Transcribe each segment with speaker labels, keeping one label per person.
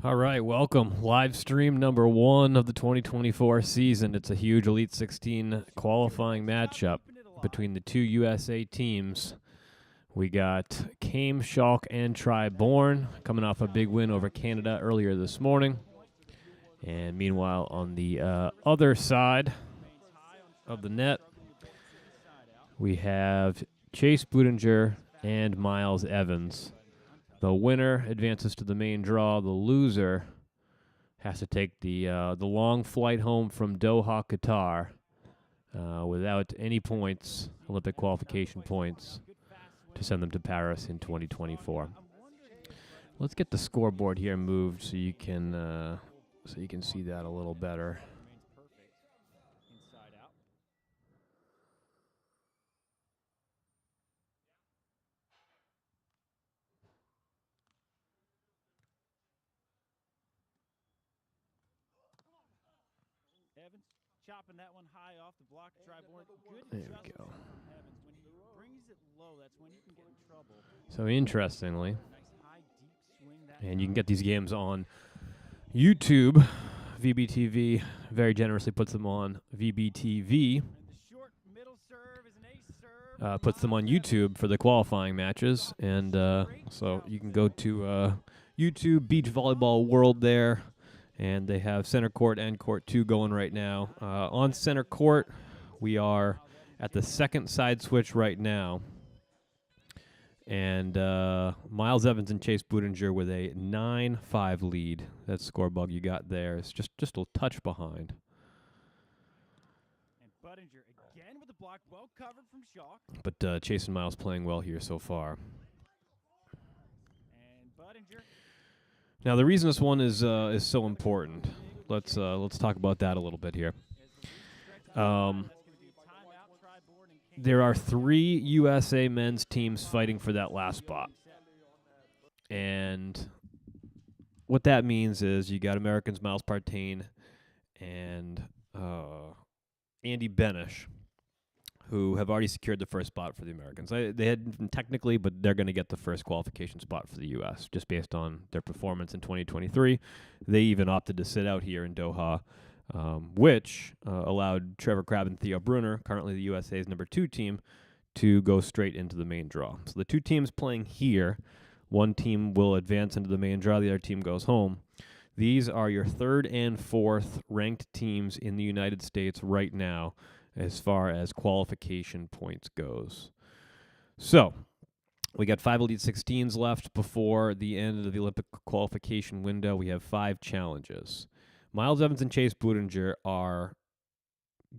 Speaker 1: All right, welcome. Live stream number 1 of the 2024 season. It's a huge Elite 16 qualifying matchup between the two USA teams. We got Chaim, and Tri coming off a big win over Canada earlier this morning. And meanwhile, on the other side of the net, we have Chase Budinger and Miles Evans. The winner advances to the main draw. The loser has to take the long flight home from Doha, Qatar, without any points, Olympic qualification points, to send them to Paris in 2024. Let's get the scoreboard here moved so you can see that a little better.
Speaker 2: Evans chopping that one high off the block.
Speaker 1: There we go.
Speaker 2: Evans, when he brings it low, that's when he can get in trouble.
Speaker 1: So interestingly,
Speaker 2: Nice high, deep swing that
Speaker 1: and you can get these games on YouTube. VBTV very generously puts them on VBTV.
Speaker 2: And the short middle serve is an ace serve.
Speaker 1: Puts them on YouTube for the qualifying matches, and so you can go to YouTube Beach Volleyball World there, and they have center court and court 2 going right now. On center court, we are at the second side switch right now, and Miles Evans and Chase Budinger with a 9-5 lead. That score bug you got there is just a touch behind.
Speaker 2: And Budinger again with the block, well covered from Shock.
Speaker 1: But Chase and Miles playing well here so far.
Speaker 2: And Budinger.
Speaker 1: Now, the reason this one is so important, let's talk about that a little bit here. There are 3 USA men's teams fighting for that last spot, and what that means is you got Americans Miles Partain and Andy Benish, who have already secured the first spot for the Americans. They hadn't technically, but they're going to get the first qualification spot for the U.S. just based on their performance in 2023. They even opted to sit out here in Doha, which allowed Trevor Crabb and Theo Brunner, currently the USA's number 2 team, to go straight into the main draw. So the 2 teams playing here, one team will advance into the main draw, the other team goes home. These are your 3rd and 4th ranked teams in the United States right now, as far as qualification points goes. So, we got 5 Elite 16s left before the end of the Olympic qualification window. We have 5 challenges. Miles Evans and Chase Budinger are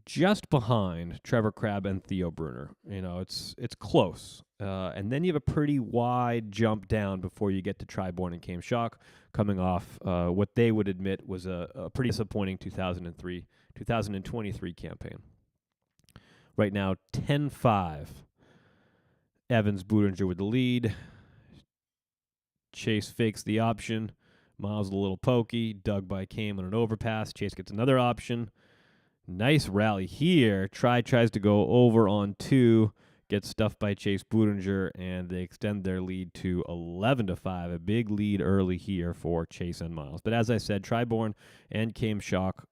Speaker 1: just behind Trevor Crabb and Theo Brunner. You know, it's close. And then you have a pretty wide jump down before you get to Tri and Chaim Shock, coming off what they would admit was a pretty disappointing 2023 campaign. Right now, 10-5. Evans, Budinger with the lead. Chase fakes the option. Miles a little pokey. Dug by Chaim on an overpass. Chase gets another option. Nice rally here. Tries to go over on 2. Gets stuffed by Chase Budinger, and they extend their lead to 11-5. A big lead early here for Chase and Miles. But as I said, Tri and Chaim Shock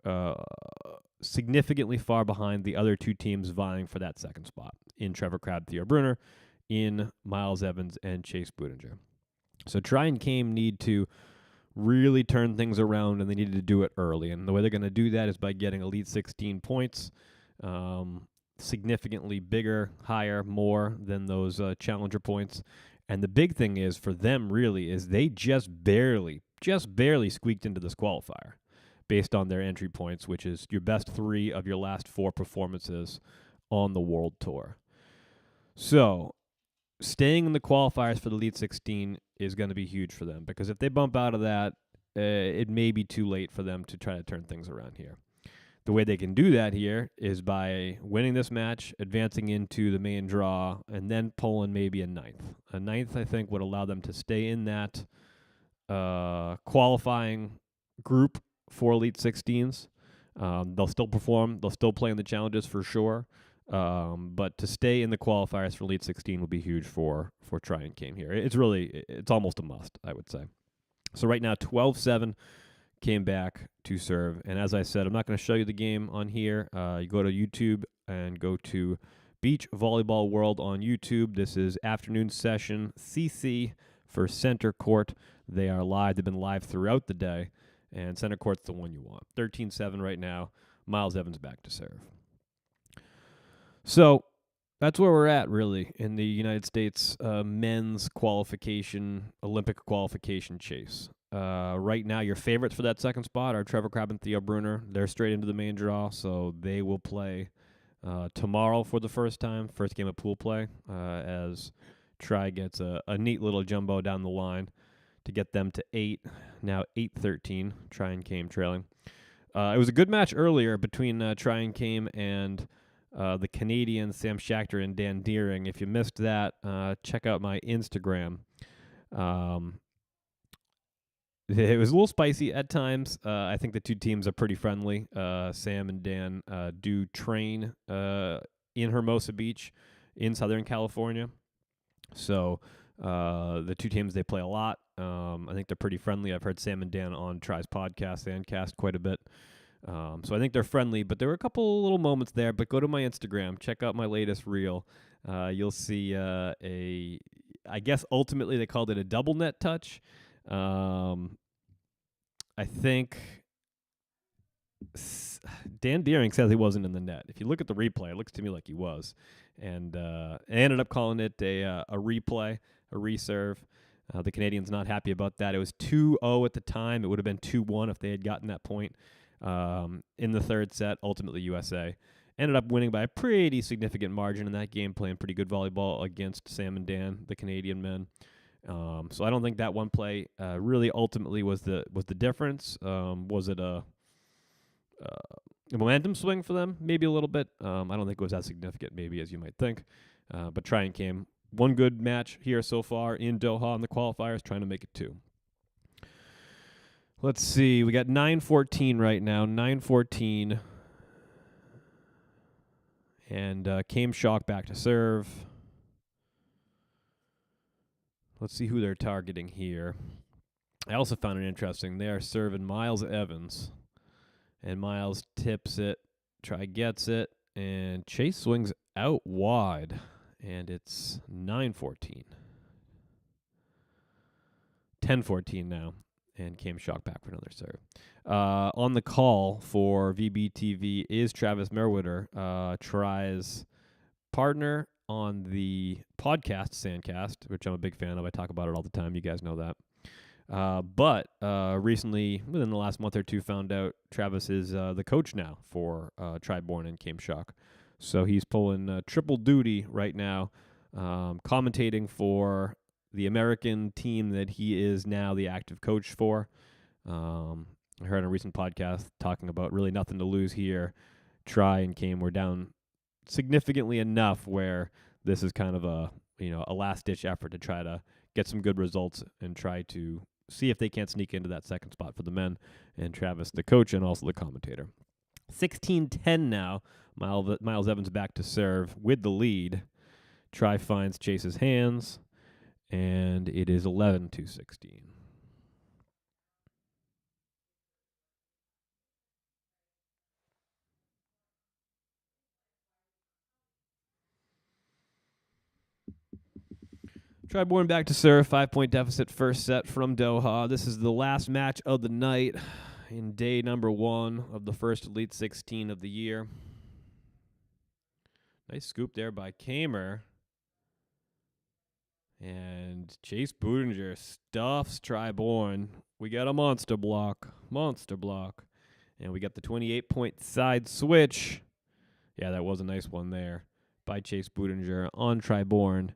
Speaker 1: significantly far behind the other 2 teams vying for that second spot in Trevor Crabb, Theo Brunner, in Miles Evans and Chase Budinger. So Tri and Chaim need to really turn things around, and they needed to do it early. And the way they're going to do that is by getting Elite 16 points, significantly bigger, higher, more than those challenger points. And the big thing is for them really is they just barely squeaked into this qualifier based on their entry points, which is your best 3 of your last 4 performances on the World Tour. So staying in the qualifiers for the Elite 16 is going to be huge for them, because if they bump out of that, it may be too late for them to try to turn things around here. The way they can do that here is by winning this match, advancing into the main draw, and then pulling maybe a 9th. A 9th, I think, would allow them to stay in that qualifying group for Elite 16s. They'll still perform. They'll still play in the challenges for sure. But to stay in the qualifiers for Elite 16 will be huge for Tri and Chaim here. It's almost a must, I would say. So right now, 12-7 came back to serve. And as I said, I'm not going to show you the game on here. You go to YouTube and go to Beach Volleyball World on YouTube. This is afternoon session CC for center court. They are live. They've been live throughout the day. And center court's the one you want. 13-7 right now. Miles Evans back to serve. So that's where we're at, really, in the United States men's qualification, Olympic qualification chase. Right now, your favorites for that second spot are Trevor Crabb and Theo Brunner. They're straight into the main draw, so they will play tomorrow for the first time, first game of pool play, as Tri gets a neat little jumbo down the line to get them to 8, now 8-13, Tri and Came trailing. It was a good match earlier between Tri and Came and the Canadians, Sam Schachter and Dan Deering. If you missed that, check out my Instagram. It was a little spicy at times. I think the two teams are pretty friendly. Sam and Dan do train in Hermosa Beach in Southern California. So the two teams, they play a lot. I think they're pretty friendly. I've heard Sam and Dan on Tri's podcast, Sandcast, quite a bit. So I think they're friendly, but there were a couple little moments there. But go to my Instagram, check out my latest reel. You'll see I guess ultimately they called it a double net touch. I think Dan Deering says he wasn't in the net. If you look at the replay, it looks to me like he was. And I ended up calling it a replay, a reserve. The Canadians not happy about that. It was 2-0 at the time. It would have been 2-1 if they had gotten that point in the third set. Ultimately, USA ended up winning by a pretty significant margin in that game, playing pretty good volleyball against Sam and Dan, the Canadian men. So I don't think that one play really ultimately was the difference. Was it a momentum swing for them? Maybe a little bit. I don't think it was as significant maybe as you might think. But Tri and Came, one good match here so far in Doha on the qualifiers, trying to make it 2. Let's see. We got 9-14 right now. 9-14. And Came Shock back to serve. Let's see who they're targeting here. I also found it interesting. They are serving Miles Evans. And Miles tips it. Tri gets it. And Chase swings out wide. And it's 9-14. 10-14 now. And Came Shock back for another serve. On the call for VBTV is Travis Merwitter, Tri's partner on the podcast Sandcast, which I'm a big fan of. I talk about it all the time. You guys know that. But recently, within the last month or two, found out Travis is the coach now for Tri-Born and Came Shock. So he's pulling triple duty right now, commentating for the American team that he is now the active coach for. I heard on a recent podcast talking about really nothing to lose here. Tri and Came were down significantly enough where this is kind of a last-ditch effort to try to get some good results and try to see if they can't sneak into that second spot for the men. And Travis, the coach, and also the commentator. 16-10 now. Miles Evans back to serve with the lead. Tri finds Chase's hands, and it is 11-16. Tri-Born back to serve, 5-point deficit first set from Doha. This is the last match of the night in day number 1 of the first Elite 16 of the year. Nice scoop there by Kamer. And Chase Budinger stuffs Tri-Born. We got a monster block. And we got the 28-point side switch. Yeah, that was a nice one there by Chase Budinger on Tri-Born.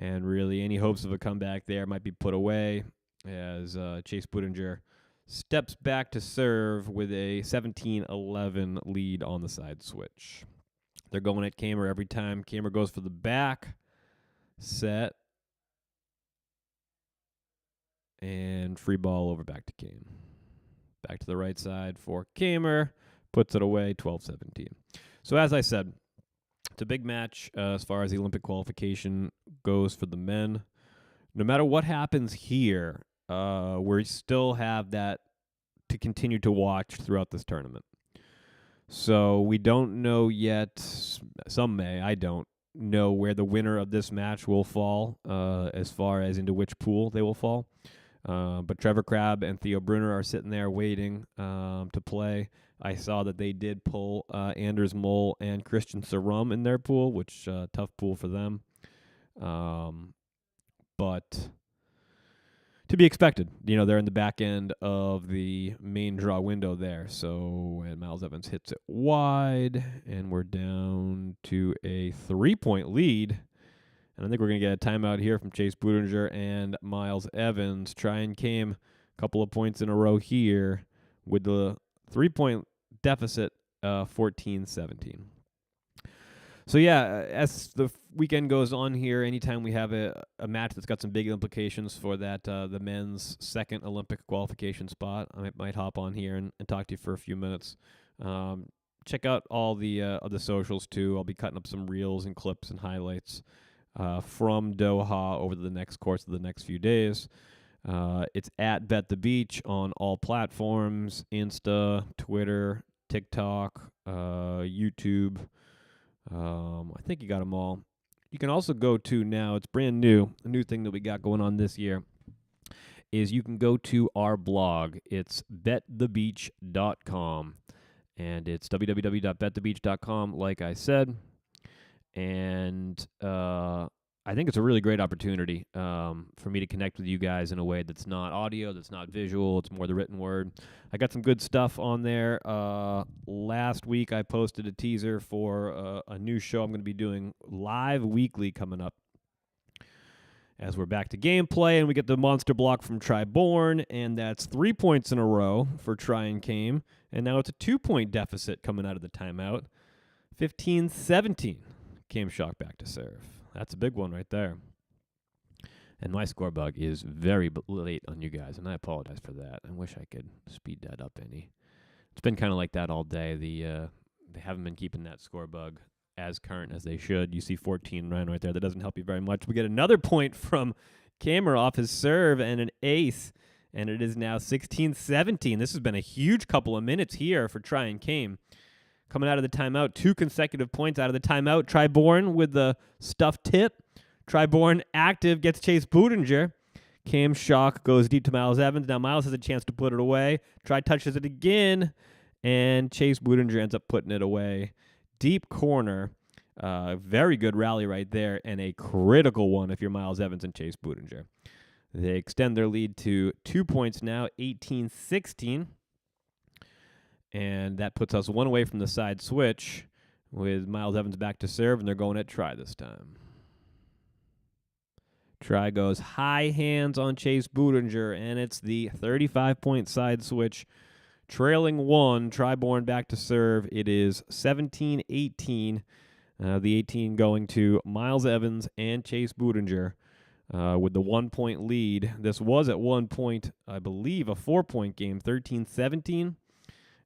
Speaker 1: And really, any hopes of a comeback there might be put away as Chase Budinger steps back to serve with a 17-11 lead on the side switch. They're going at Kamer every time. Kamer goes for the back set. And free ball over back to Kame. Back to the right side for Kamer. Puts it away, 12-17. So as I said, it's a big match as far as the Olympic qualification goes for the men. No matter what happens here, we still have that to continue to watch throughout this tournament. So we don't know yet. Some may. I don't know where the winner of this match will fall, as far as into which pool they will fall. But Trevor Crabb and Theo Brunner are sitting there waiting to play. I saw that they did pull Anders Mole and Christian Sarum in their pool, which tough pool for them. But to be expected. They're in the back end of the main draw window there. So, and Miles Evans hits it wide, and we're down to a 3-point lead. And I think we're going to get a timeout here from Chase Budinger and Miles Evans. Tri and came a couple of points in a row here with the 3-point deficit, 14-17. So, yeah, as the weekend goes on here, anytime we have a match that's got some big implications for that the men's second Olympic qualification spot, I might hop on here and talk to you for a few minutes. Check out all the socials, too. I'll be cutting up some reels and clips and highlights from Doha over the course of the next few days. It's at Bet the Beach on all platforms, Insta, Twitter, TikTok, YouTube. I think you got them all. You can also go to now, it's brand new, a new thing that we got going on this year, is you can go to our blog. It's betthebeach.com, and it's www.betthebeach.com, like I said. And I think it's a really great opportunity for me to connect with you guys in a way that's not audio, that's not visual, it's more the written word. I got some good stuff on there. Last week I posted a teaser for a new show I'm going to be doing live weekly coming up as we're back to gameplay, and we get the monster block from Tri-Born, and that's 3 points in a row for Tri and Came, and now it's a 2-point deficit coming out of the timeout. 15-17. Came Shock back to serve. That's a big one right there. And my score bug is very late on you guys, and I apologize for that. I wish I could speed that up any. It's been kind of like that all day. They haven't been keeping that score bug as current as they should. You see 14-9 right there. That doesn't help you very much. We get another point from Cameron off his serve and an ace, and it is now 16-17. This has been a huge couple of minutes here for Tri and Came. Coming out of the timeout, 2 consecutive points out of the timeout. Tri-Born with the stuffed tip. Tri-Born active, gets Chase Budinger. Cam Shock goes deep to Miles Evans. Now Miles has a chance to put it away. Tri touches it again, and Chase Budinger ends up putting it away. Deep corner. Very good rally right there, and a critical one if you're Miles Evans and Chase Budinger. They extend their lead to 2 points now, 18-16. And that puts us one away from the side switch with Miles Evans back to serve, and they're going at Tri this time. Tri goes high hands on Chase Budinger, and it's the 35-point side switch. Trailing 1, Tri-Born back to serve. It is 17-18. The 18 going to Miles Evans and Chase Budinger with the 1-point lead. This was at one point, I believe, a 4-point game, 13-17.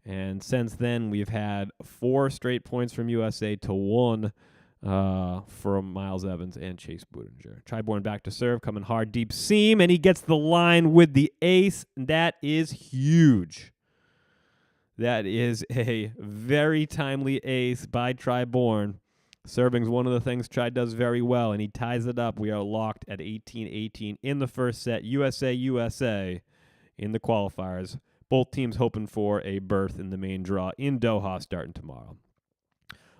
Speaker 1: And since then, we've had 4 straight points from USA to 1 from Miles Evans and Chase Budinger. Tri-Born back to serve, coming hard, deep seam, and he gets the line with the ace. That is huge. That is a very timely ace by Tri-Born. Serving's one of the things Tri does very well, and he ties it up. We are locked at 18-18 in the first set. USA in the qualifiers. Both teams hoping for a berth in the main draw in Doha starting tomorrow.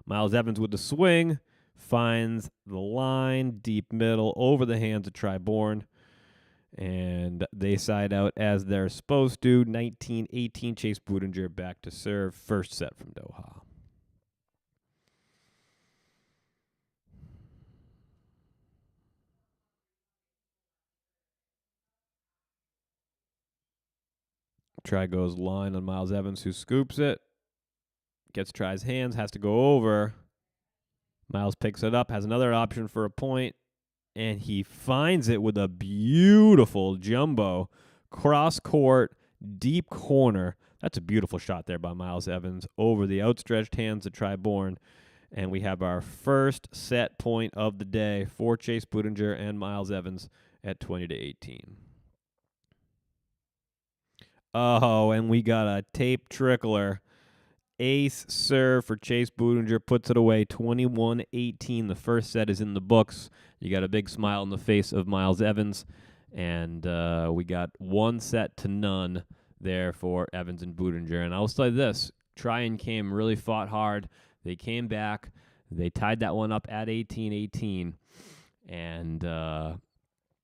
Speaker 1: Miles Evans with the swing, finds the line, deep middle, over the hands of Tri-Born. And they side out as they're supposed to. 19-18, Chase Budinger back to serve. First set from Doha. Tri goes line on Miles Evans, who scoops it. Gets Tri's hands, has to go over. Miles picks it up, has another option for a point, and he finds it with a beautiful jumbo cross-court, deep corner. That's a beautiful shot there by Miles Evans over the outstretched hands of Tri-Born. And we have our first set point of the day for Chase Budinger and Miles Evans at 20-18. Oh, and we got a tape trickler. Ace serve for Chase Budinger, puts it away 21-18. The first set is in the books. You got a big smile on the face of Miles Evans, and we got 1-0 there for Evans and Budinger. And I'll say this, Tri and Cam really fought hard. They came back. They tied that one up at 18-18. And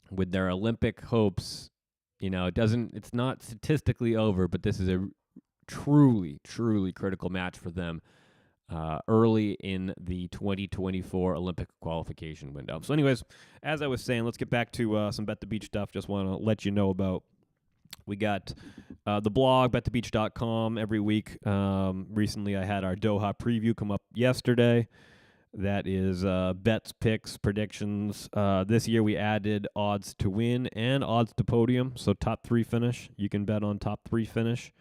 Speaker 1: with their Olympic hopes, it's not statistically over, but this is a truly, truly critical match for them early in the 2024 Olympic qualification window. So anyways, as I was saying, let's get back to some Bet the Beach stuff. Just want to let you know about, we got the blog, betthebeach.com, every week. Recently, I had our Doha preview come up yesterday. That is bets, picks, predictions. This year we added odds to win and odds to podium. So top 3 finish. You can bet on top 3 finish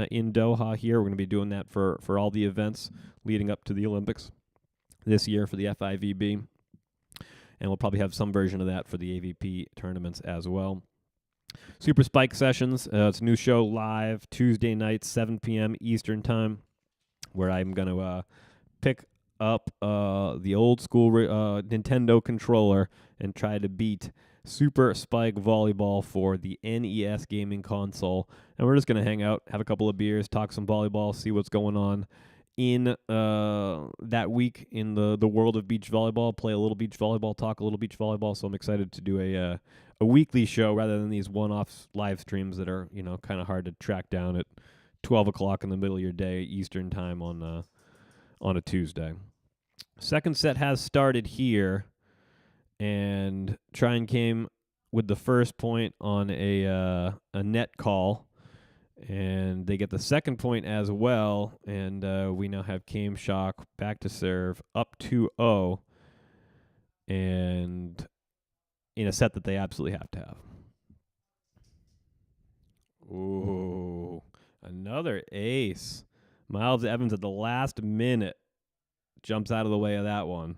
Speaker 1: in Doha here. We're going to be doing that for all the events leading up to the Olympics this year for the FIVB. And we'll probably have some version of that for the AVP tournaments as well. Super Spike Sessions. It's a new show live Tuesday nights, 7 p.m. Eastern Time, where I'm going to pick up the old school Nintendo controller and try to beat Super Spike Volleyball for the NES gaming console. And we're just going to hang out, have a couple of beers, talk some volleyball, see what's going on in that week in the world of beach volleyball, play a little beach volleyball, talk a little beach volleyball. So I'm excited to do a weekly show rather than these one-off live streams that are, kind of hard to track down at 12 o'clock in the middle of your day Eastern Time on a Tuesday. Second set has started here, and Trine came with the first point on a net call, and they get the second point as well, and we now have Kame Shock back to serve up 2-0, and in a set that they absolutely have to have. Ooh, another ace. Miles Evans at the last minute jumps out of the way of that one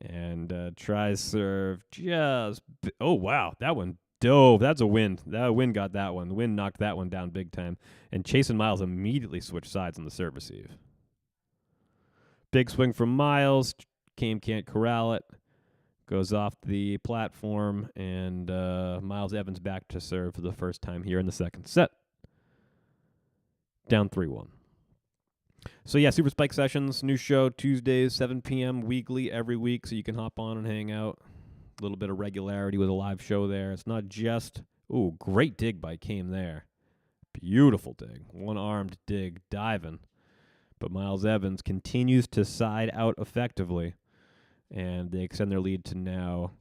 Speaker 1: and tries serve oh, wow, that one dove. That's a win. That wind got that one. The wind knocked that one down big time. And Chase and Miles immediately switched sides on the serve receive. Big swing from Miles. Came can't corral it. Goes off the platform, and Miles Evans back to serve for the first time here in the second set. Down 3-1. So yeah, Super Spike Sessions, new show Tuesdays, 7 p.m. weekly every week, so you can hop on and hang out. A little bit of regularity with a live show there. It's not just, great dig by Kame there. Beautiful dig. One-armed dig, diving. But Miles Evans continues to side out effectively, and they extend their lead to now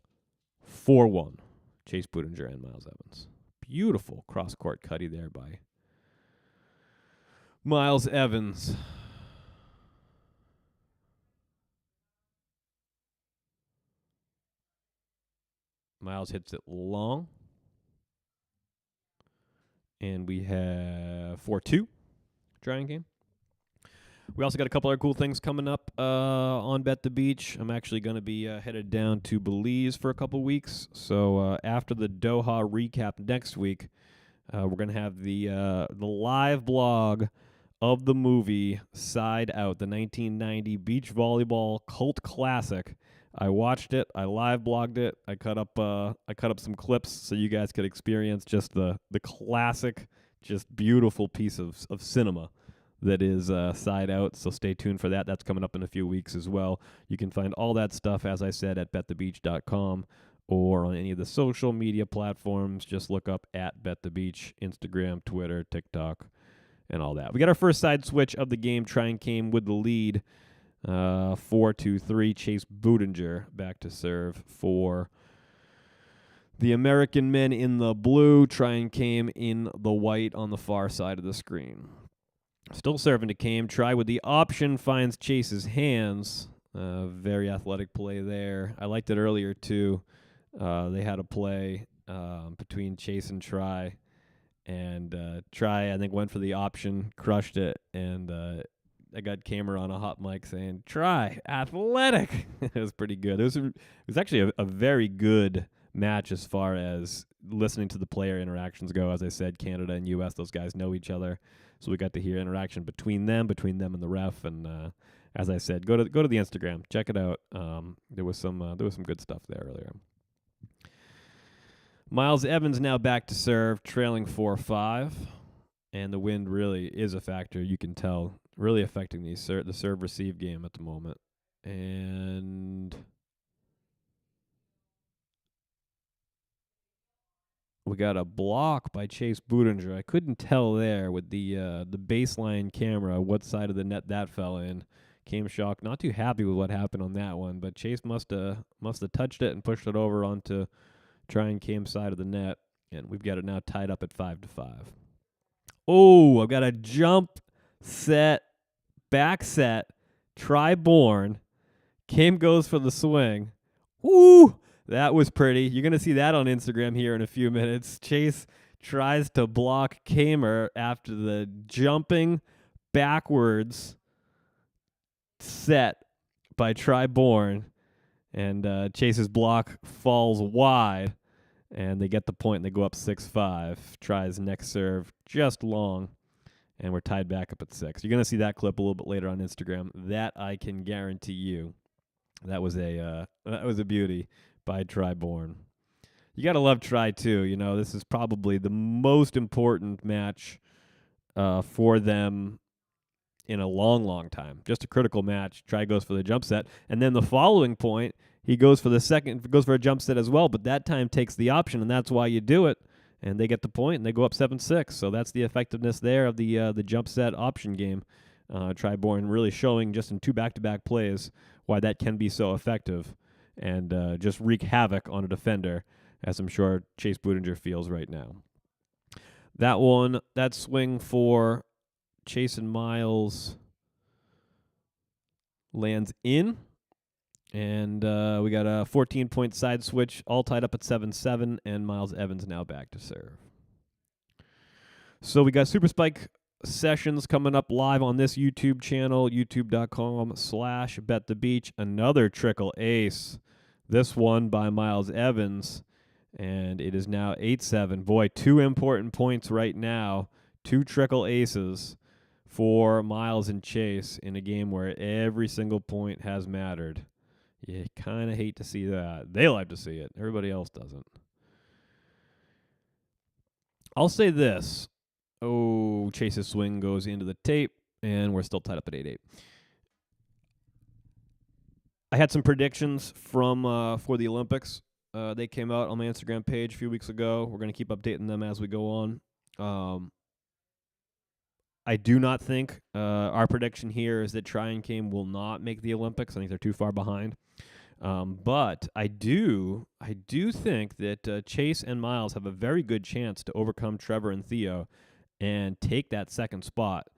Speaker 1: 4-1. Chase Budinger and Miles Evans. Beautiful cross-court cutty there by Miles Evans. Miles hits it long. And we have 4-2. Trying game. We also got a couple other cool things coming up on Bet the Beach. I'm actually going to be headed down to Belize for a couple weeks. So after the Doha recap next week, we're going to have the live blog of the movie Side Out, the 1990 beach volleyball cult classic. I watched it. I live blogged it. I cut up some clips so you guys could experience just the classic, just beautiful piece of cinema that is Side Out. So stay tuned for that. That's coming up in a few weeks as well. You can find all that stuff, as I said, at betthebeach.com or on any of the social media platforms. Just look up at Bet the Beach, Instagram, Twitter, TikTok, and all that. We got our first side switch of the game. Trine came with the lead. 4-2-3. Chase Budinger back to serve for the American men in the blue. Trine came in the white on the far side of the screen. Still serving to Came. Try with the option. Finds Chase's hands. Very athletic play there. I liked it earlier, too. They had a play between Chase and Try. And Try, I think, went for the option, crushed it, and I got camera on a hot mic saying, "Try athletic." It was pretty good. It was actually a very good match as far as listening to the player interactions go. As I said, Canada and U.S., those guys know each other, so we got to hear interaction between them and the ref. And as I said, go to the Instagram, check it out. There was some good stuff there earlier. Miles Evans now back to serve, trailing 4-5, and the wind really is a factor. You can tell, really affecting the serve-receive game at the moment. And we got a block by Chase Budinger. I couldn't tell there with the baseline camera what side of the net that fell in. Came shocked, not too happy with what happened on that one, but Chase must have touched it and pushed it over onto Tri and Cam side of the net, and we've got it now tied up at 5-5. Oh, I've got a jump set, back set, Tri-born. Cam goes for the swing. Woo! That was pretty. You're going to see that on Instagram here in a few minutes. Chase tries to block Kamer after the jumping backwards set by Tri-born, and Chase's block falls wide, and they get the point, and they go up 6-5. Tri's next serve just long, and we're tied back up at 6. You're going to see that clip a little bit later on Instagram. That I can guarantee you. That was a beauty by Tri-born. You got to love Tri, too. You know, this is probably the most important match for them in a long, long time. Just a critical match. Tri goes for the jump set. And then the following point, he goes for a jump set as well, but that time takes the option, and that's why you do it. And they get the point, and they go up 7-6. So that's the effectiveness there of the jump set option game. Tri-born really showing just in 2 back-to-back plays why that can be so effective and just wreak havoc on a defender, as I'm sure Chase Budinger feels right now. That swing for Chase and Miles lands in, and we got a 14-point side switch, all tied up at 7-7, and Miles Evans now back to serve. So we got Super Spike sessions coming up live on this YouTube channel, youtube.com/betthebeach. Another triple ace, this one by Miles Evans, and it is now 8-7. Boy, 2 important points right now, 2 triple aces for Miles and Chase in a game where every single point has mattered. You kind of hate to see that. They like to see it. Everybody else doesn't. I'll say this. Oh, Chase's swing goes into the tape, and we're still tied up at 8-8. I had some predictions from for the Olympics. They came out on my Instagram page a few weeks ago. We're going to keep updating them as we go on. I do not think our prediction here is that Tri and Cam will not make the Olympics. I think they're too far behind. But I do think that Chase and Miles have a very good chance to overcome Trevor and Theo and take that second spot.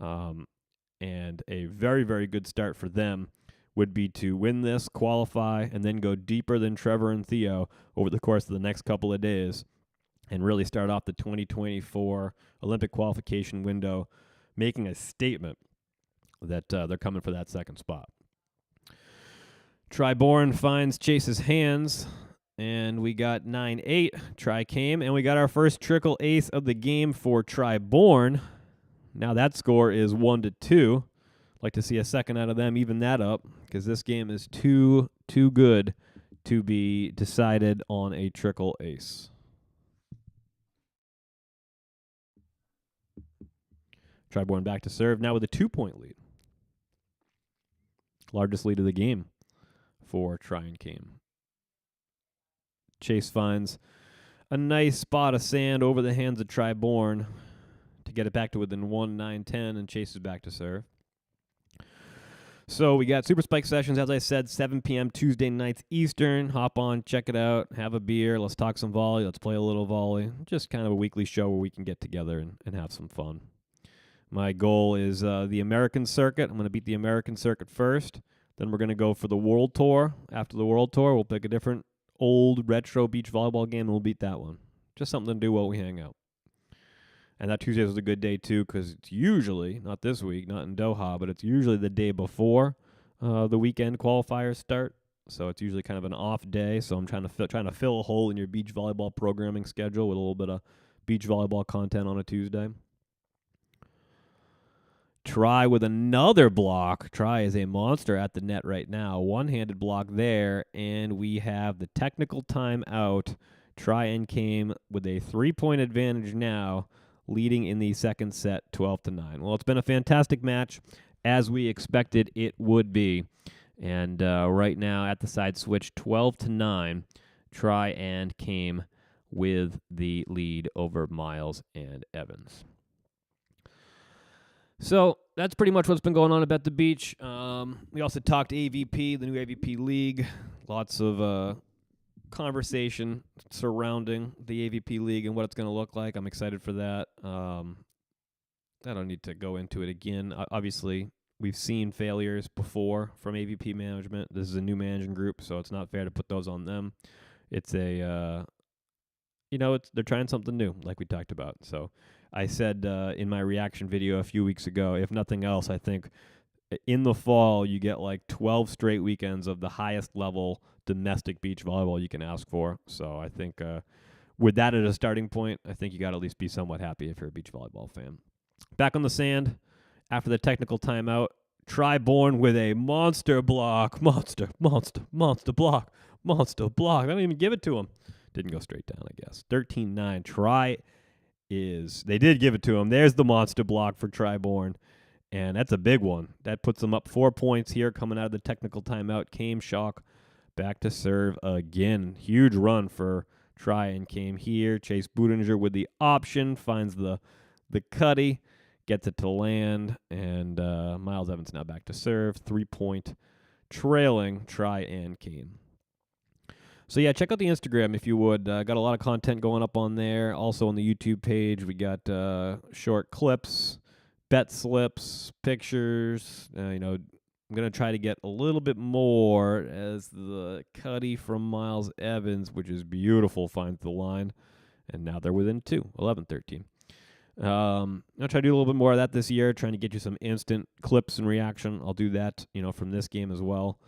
Speaker 1: And a very, very good start for them would be to win this, qualify, and then go deeper than Trevor and Theo over the course of the next couple of days and really start off the 2024 Olympic qualification window making a statement that they're coming for that second spot. Tri-born finds Chase's hands, and we got 9-8. Tri came, and we got our first triple ace of the game for Tri-born. Now that score is 1-2. Like to see a second out of them, even that up, because this game is too good to be decided on a triple ace. Tri-born back to serve now with a 2-point lead. Largest lead of the game for Tri and Cam. Chase finds a nice spot of sand over the hands of Tri-born to get it back to within 1, 9, 10, and Chase is back to serve. So we got Super Spike sessions, as I said, 7 p.m. Tuesday nights Eastern. Hop on, check it out, have a beer, let's talk some volley, let's play a little volley. Just kind of a weekly show where we can get together and have some fun. My goal is the American circuit. I'm going to beat the American circuit first. Then we're going to go for the World Tour. After the World Tour, we'll pick a different old retro beach volleyball game, and we'll beat that one. Just something to do while we hang out. And that Tuesday was a good day, too, because it's usually, not this week, not in Doha, but it's usually the day before the weekend qualifiers start. so it's usually kind of an off day. So I'm trying to fill a hole in your beach volleyball programming schedule with a little bit of beach volleyball content on a Tuesday. Tri with another block. Tri is a monster at the net right now. One-handed block there, and we have the technical timeout. Tri and came with a 3-point advantage now, leading in the second set 12-9. Well, it's been a fantastic match, as we expected it would be. And right now at the side switch, 12-9, Tri and came with the lead over Miles and Evans. So that's pretty much what's been going on at Bet the Beach. We also talked AVP, the new AVP league. Lots of conversation surrounding the AVP league and what it's going to look like. I'm excited for that. I don't need to go into it again. Obviously, we've seen failures before from AVP management. This is a new managing group, so it's not fair to put those on them. It's they're trying something new, like we talked about. So I said in my reaction video a few weeks ago, if nothing else, I think in the fall you get like 12 straight weekends of the highest level domestic beach volleyball you can ask for. So I think with that as a starting point, I think you got to at least be somewhat happy if you're a beach volleyball fan. Back on the sand after the technical timeout, Tri-born with a monster block. Monster block. I don't even give it to him. Didn't go straight down, I guess. 13-9. Tri they did give it to him. There's the monster block for Tri-born, and that's a big one. That puts them up 4 points here coming out of the technical timeout. Came Shock back to serve again. Huge run for Tri and came here. Chase Budinger with the option, finds the cutty, gets it to land, and Miles Evans now back to serve. 3-point trailing Tri and Kane. So, yeah, check out the Instagram if you would. Got a lot of content going up on there. Also on the YouTube page, we got short clips, bet slips, pictures. I'm going to try to get a little bit more as the cutty from Miles Evans, which is beautiful, finds the line. And now they're within 2, 11-13. I'm going to try to do a little bit more of that this year, trying to get you some instant clips and reaction. I'll do that, from this game as well.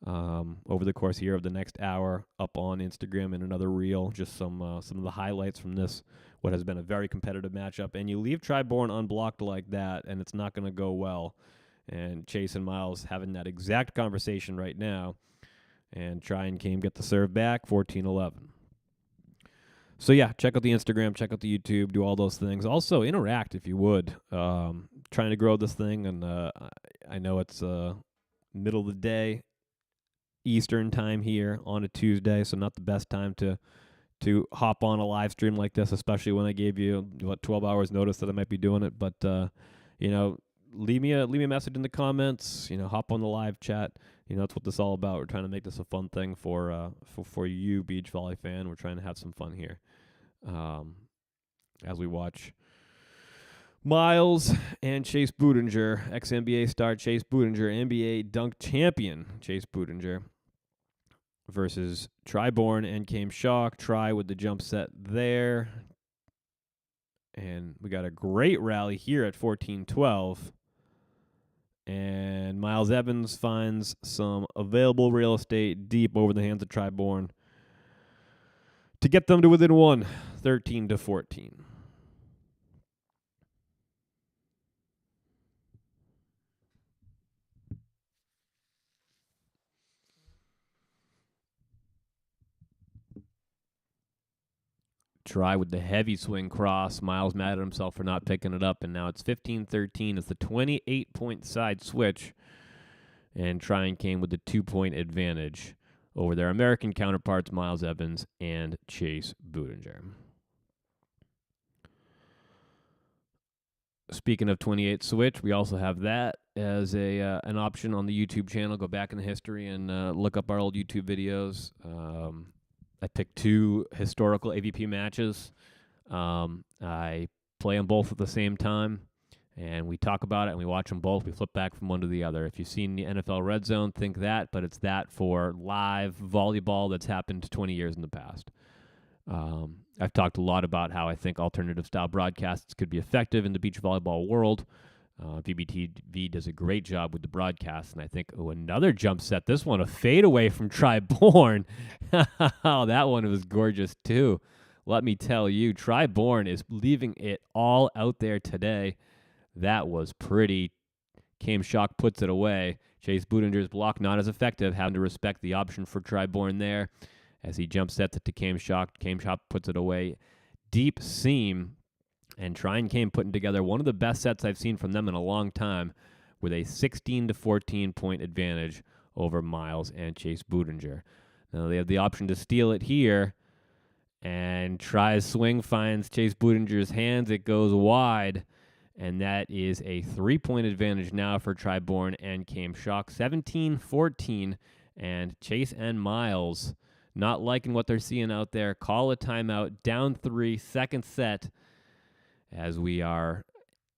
Speaker 1: Over the course here of the next hour up on Instagram and another reel, just some of the highlights from this, what has been a very competitive matchup. And you leave Tri-born unblocked like that, and it's not going to go well. And Chase and Miles having that exact conversation right now, and Tri and Came get the serve back, 14-11. So, yeah, check out the Instagram, check out the YouTube, do all those things. Also, interact if you would. Trying to grow this thing, and I know it's middle of the day, Eastern time here on a Tuesday, so not the best time to hop on a live stream like this, especially when I gave you 12 hours notice that I might be doing it. But leave me a message in the comments. Hop on the live chat. That's what this is all about. We're trying to make this a fun thing for you, beach volley fan. We're trying to have some fun here as we watch Miles and Chase Budinger, ex-NBA star Chase Budinger, NBA dunk champion Chase Budinger, versus Tri-born and Came Shock. Tri with the jump set there. And we got a great rally here at 14-12. And Miles Evans finds some available real estate deep over the hands of Tri-born to get them to within 1, 13-14. Try with the heavy swing cross. Miles mad at himself for not picking it up, and now it's 15-13. It's the 28-point side switch, and Tri and Came with the 2-point advantage over their American counterparts, Miles Evans and Chase Budinger. Speaking of 28 switch, we also have that as an option on the YouTube channel. Go back in the history and look up our old YouTube videos. I picked 2 historical AVP matches. I play them both at the same time, and we talk about it, and we watch them both. We flip back from one to the other. If you've seen the NFL Red Zone, think that, but it's that for live volleyball that's happened 20 years in the past. I've talked a lot about how I think alternative style broadcasts could be effective in the beach volleyball world. VBTV does a great job with the broadcast, and I think, another jump set. This one, a fadeaway from Tri-Born. Oh, that one was gorgeous, too. Let me tell you, Tri-Born is leaving it all out there today. That was pretty. Came Shock puts it away. Chase Budenger's block not as effective, having to respect the option for Tri-Born there. As he jump sets it to Came Shock puts it away. Deep seam. And Tri and Came putting together one of the best sets I've seen from them in a long time, with a 16 to 14 point advantage over Miles and Chase Budinger. Now they have the option to steal it here, and Tri's swing finds Chase Budinger's hands. It goes wide, and that is a 3-point advantage now for Tri-Born and Came Shock. 17-14, and Chase and Miles not liking what they're seeing out there. Call a timeout, down 3, second set, as we are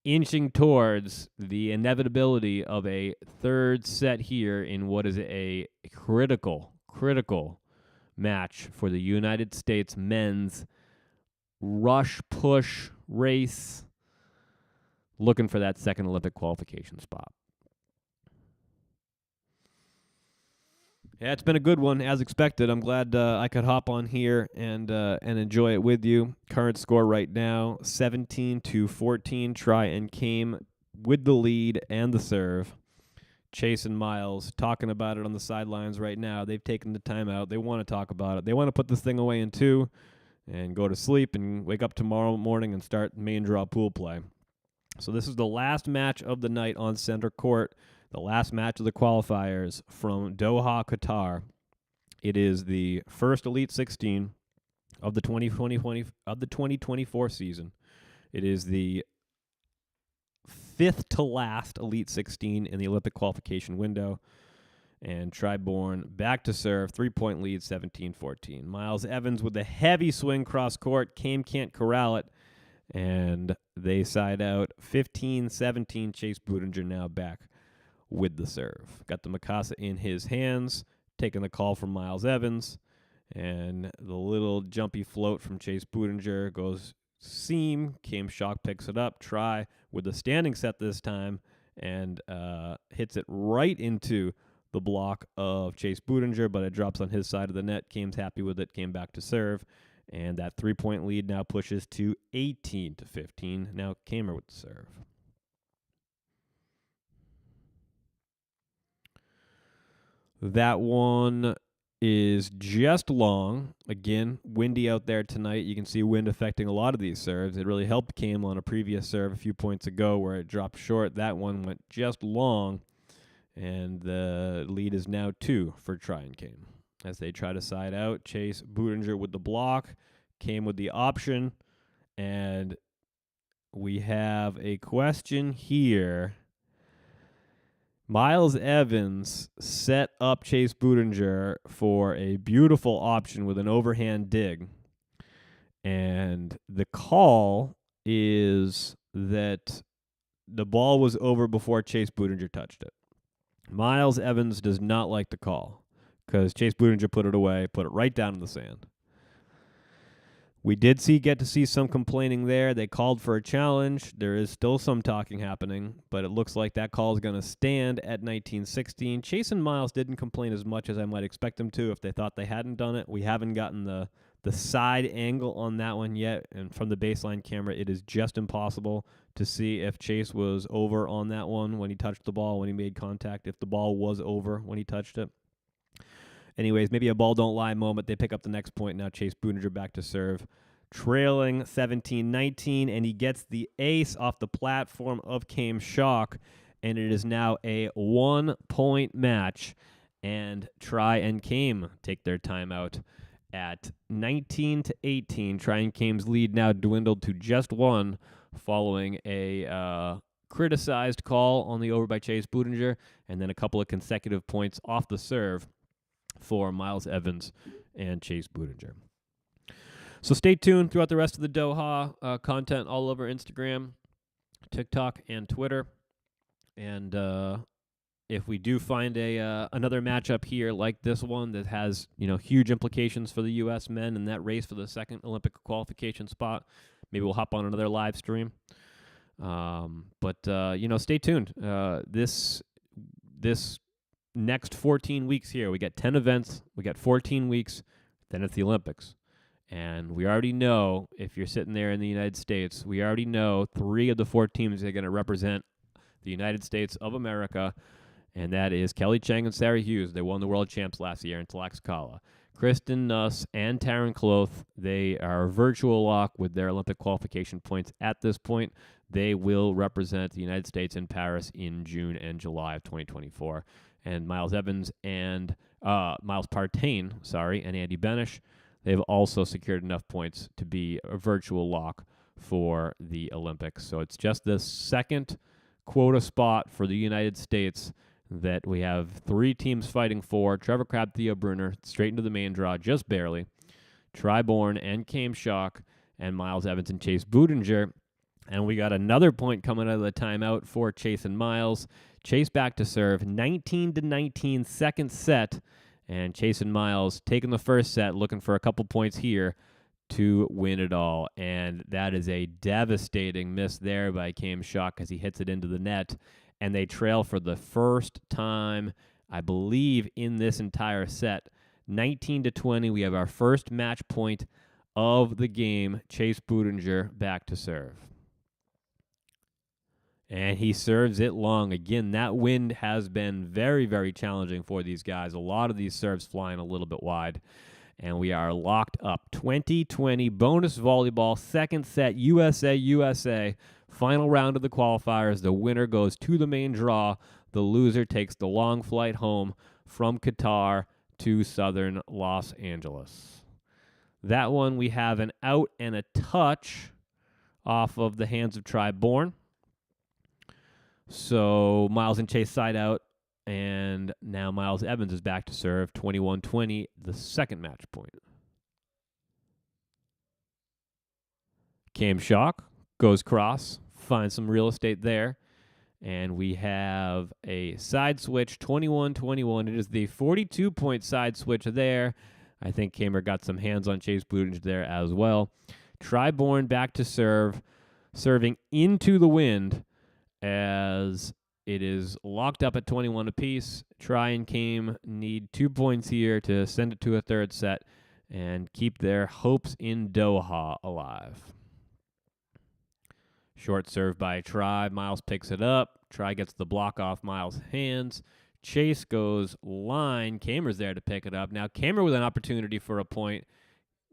Speaker 1: inching towards the inevitability of a third set here in what is a critical match for the United States men's rush-push race, looking for that second Olympic qualification spot. Yeah, it's been a good one, as expected. I'm glad I could hop on here and enjoy it with you. Current score right now, 17-14. Tri and Came with the lead and the serve. Chase and Miles talking about it on the sidelines right now. They've taken the timeout. They want to talk about it. They want to put this thing away in 2 and go to sleep and wake up tomorrow morning and start main draw pool play. So this is the last match of the night on center court. The last match of the qualifiers from Doha, Qatar. It is the first Elite 16 of the 2024 season. It is the 5th to last Elite 16 in the Olympic qualification window. And Tri-Born back to serve, 3-point lead, 17-14. Miles Evans with the heavy swing cross court. Came can't corral it, and they side out 15-17. Chase Budinger now back with the serve. Got the Mikasa in his hands, taking the call from Miles Evans, and the little jumpy float from Chase Budinger goes seam. Came Shock picks it up. Tri with the standing set this time, and hits it right into the block of Chase Budinger, but it drops on his side of the net. Came's happy with it, came back to serve, and that 3-point lead now pushes to 18-15. Now Kamer with the serve. That one is just long. Again, windy out there tonight. You can see wind affecting a lot of these serves. It really helped Cam on a previous serve a few points ago where it dropped short. That one went just long, and the lead is now 2 for Tri and Cam. As they try to side out, Chase Budinger with the block, Cam with the option, and we have a question here. Miles Evans set up Chase Budinger for a beautiful option with an overhand dig. And the call is that the ball was over before Chase Budinger touched it. Miles Evans does not like the call because Chase Budinger put it away, put it right down in the sand. We did get to see some complaining there. They called for a challenge. There is still some talking happening, but it looks like that call is going to stand at 19-16. Chase and Miles didn't complain as much as I might expect them to if they thought they hadn't done it. We haven't gotten the side angle on that one yet, and from the baseline camera, it is just impossible to see if Chase was over on that one when he touched the ball, when he made contact, if the ball was over when he touched it. Anyways, maybe a ball don't lie moment. They pick up the next point. Now Chase Budinger back to serve, trailing 17-19, and he gets the ace off the platform of Came Shock, and it is now a 1-point match, and Tri and Came take their timeout at 19-18. Tri and Came's lead now dwindled to just 1 following a criticized call on the over by Chase Budinger, and then a couple of consecutive points off the serve for Miles Evans and Chase Budinger. So stay tuned throughout the rest of the Doha content all over Instagram, TikTok, and Twitter. And if we do find another matchup here like this one that has huge implications for the U.S. men in that race for the second Olympic qualification spot, maybe we'll hop on another live stream. Stay tuned. This next 14 weeks here, we got 10 events, we got 14 weeks, then it's the Olympics. And we already know, if you're sitting there in the United States, we already know 3 of the 4 teams that are going to represent the United States of America, and that is Kelly Cheng and Sarah Hughes. They won the world champs last year in Tlaxcala. Kristen Nuss and Taryn Kloth, they are a virtual lock with their Olympic qualification points at this point. They will represent the United States in Paris in June and July of 2024. And Miles Evans and Miles Partain, and Andy Benish, they've also secured enough points to be a virtual lock for the Olympics. So it's just the second quota spot for the United States that we have 3 teams fighting for. Trevor Crabb, Theo Brunner, straight into the main draw, just barely. Tri Bourne and Cam Schock, and Miles Evans and Chase Budinger. And we got another point coming out of the timeout for Chase and Miles. Chase back to serve, 19-19 second set. And Chase and Miles taking the first set, looking for a couple points here to win it all. And that is a devastating miss there by Cam Schock as he hits it into the net. And they trail for the first time, I believe, in this entire set. 19-20, we have our first match point of the game. Chase Budinger back to serve. And he serves it long. Again, that wind has been very, very challenging for these guys. A lot of these serves flying a little bit wide. And we are locked up. 2020 bonus volleyball, second set, USA. Final round of the qualifiers. The winner goes to the main draw. The loser takes the long flight home from Qatar to southern Los Angeles. That one, we have an out and a touch off of the hands of Tri Bourne. So Miles and Chase side out, and now Miles Evans is back to serve, 21-20, the second match point. Cam Schock goes cross, finds some real estate there, and we have a side switch, 21-21. It is the 42-point side switch there. I think Kamer got some hands on Chase Budinger there as well. Tri Bourne back to serve, serving into the wind, as it is locked up at 21 apiece. Tri and Cam need 2 points here to send it to a third set and keep their hopes in Doha alive. Short serve by Tri. Miles picks it up. Tri gets the block off Miles' hands. Chase goes line. Kamer's there to pick it up. Now Kamer with an opportunity for a point.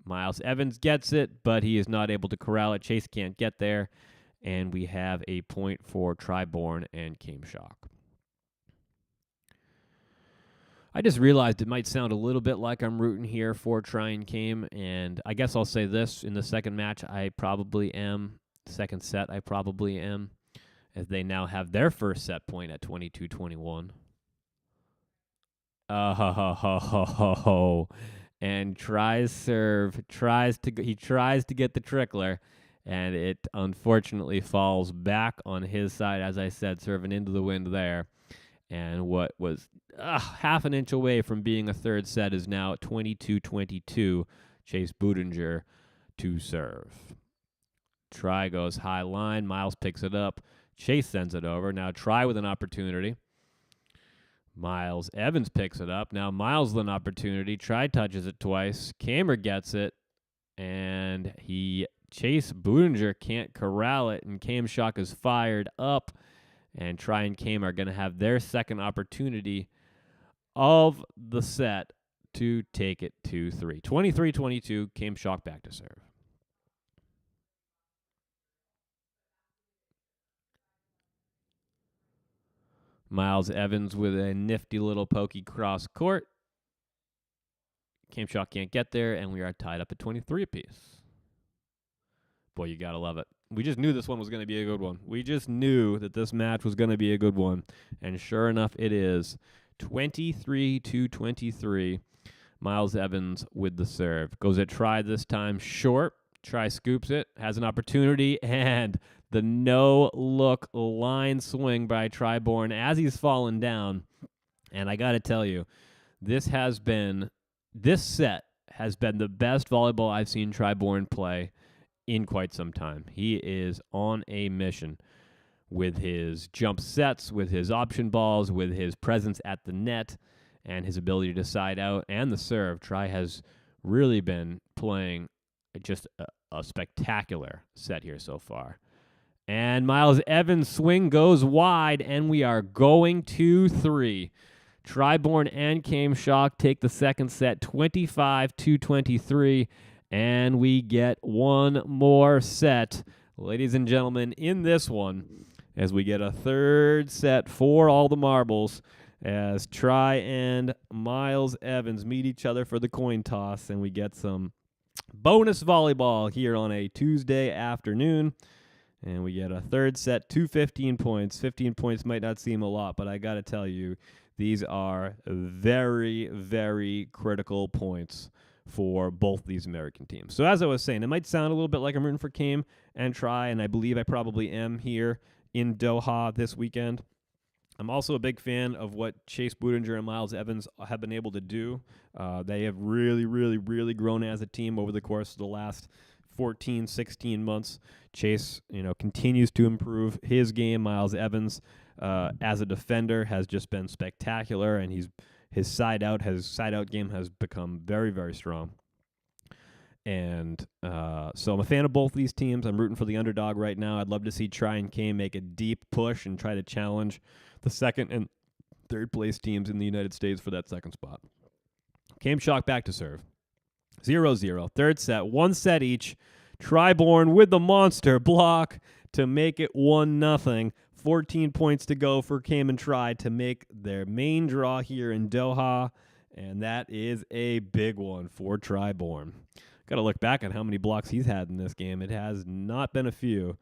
Speaker 1: Miles Evans gets it, but he is not able to corral it. Chase can't get there. And we have a point for Tri Bourne and Cam Schock. I just realized it might sound a little bit like I'm rooting here for Tri and Cam, and I guess I'll say this. In the second match, I probably am. Second set, I probably am, as they now have their first set point at 22-21. And Tri's serve, he tries to get the trickler, and it unfortunately falls back on his side, as I said, serving into the wind there. And what was half an inch away from being a third set is now 22-22, Chase Budinger to serve. Tri goes high line. Miles picks it up. Chase sends it over. Now Tri with an opportunity. Miles Evans picks it up. Now Miles with an opportunity. Tri touches it twice. Kamer gets it. And Chase Budinger can't corral it. And Cam Schock is fired up. And Tri and Cam are going to have their second opportunity of the set to take it to 3. 23-22, Cam Schock back to serve. Miles Evans with a nifty little pokey cross court. Cam Schock can't get there, and we are tied up at 23 apiece. Boy, you got to love it. We just knew this one was going to be a good one. We just knew that this match was going to be a good one. And sure enough, it is. 23-23. Miles Evans with the serve. Goes at Tri this time short. Tri scoops it. Has an opportunity. And the no-look line swing by Tri Bourne as he's fallen down. And I got to tell you, this set has been the best volleyball I've seen Tri Bourne play in quite some time. He is on a mission. with his jump sets, with his option balls, with his presence at the net, and his ability to side out and the serve. Tri has really been playing just a spectacular set here so far. And Miles Evans' swing goes wide, and we are going to 3. Triborn and Came Shock take the second set 25-23, and we get one more set, ladies and gentlemen, in this one, as we get a third set for all the marbles, as Tri and Miles Evans meet each other for the coin toss, and we get some bonus volleyball here on a Tuesday afternoon. And we get a third set, 15 points. 15 points might not seem a lot, but I got to tell you, these are very, very critical points for both these American teams. So as I was saying, it might sound a little bit like I'm rooting for Chaim and Tri, and I believe I probably am here in Doha this weekend. I'm also a big fan of what Chase Budinger and Miles Evans have been able to do. They have really, really, really grown as a team over the course of the last 14, 16 months. Chase, continues to improve his game. Miles Evans, as a defender, has just been spectacular, and his side out game has become very, very strong. And so I'm a fan of both these teams. I'm rooting for the underdog right now. I'd love to see Tri and Chaim make a deep push and try to challenge the second and third place teams in the United States for that second spot. Came Shock back to serve. 0-0. Third set, one set each. Triborn with the monster block to make it 1-0. 14 points to go for Chaim and Tri to make their main draw here in Doha, and that is a big one for Triborn. Got to look back at how many blocks he's had in this game. It has not been a few.